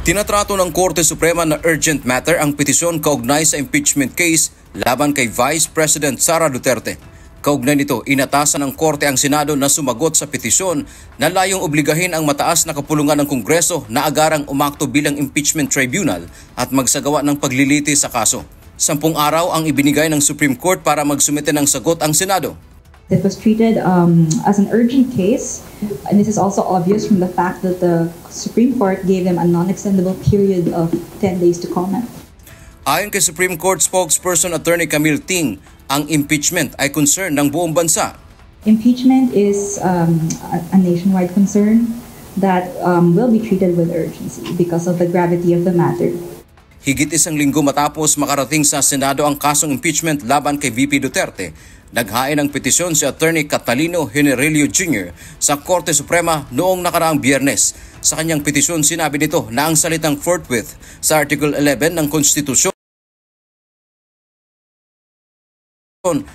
Tinatrato ng Korte Suprema na urgent matter ang petisyon kaugnay sa impeachment case laban kay Vice President Sara Duterte. Kaugnay nito, inatasan ng Korte ang Senado na sumagot sa petisyon na layong obligahin ang mataas na kapulungan ng Kongreso na agarang umakto bilang impeachment tribunal at magsagawa ng pagliliti sa kaso. 10 araw ang ibinigay ng Supreme Court para magsumite ng sagot ang Senado. It was treated as an urgent case, and this is also obvious from the fact that the Supreme Court gave them a non-extendable period of 10 days to comment. Ayon kay Supreme Court spokesperson Attorney Camille Ting, ang impeachment ay concern ng buong bansa. Impeachment is a nationwide concern that will be treated with urgency because of the gravity of the matter. Higit 1 linggo matapos makarating sa Senado ang kasong impeachment laban kay VP Duterte, naghain ng petisyon si Attorney Catalino Generalio Jr. sa Korte Suprema noong nakaraang Biyernes. Sa kanyang petisyon, sinabi nito na ang salitang forthwith sa Article 11 ng Konstitusyon,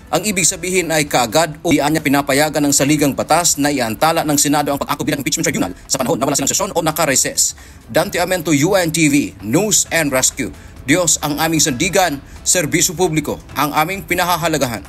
ang ibig sabihin ay kaagad o diyan niya pinapayagan ng saligang batas na iantala ng Senado ang pag-akto bilang impeachment tribunal sa panahon na wala silang sesyon o naka-recess. Dante Amento, UNTV, News and Rescue. Diyos ang aming sandigan, serbisyo publiko ang aming pinahahalagahan.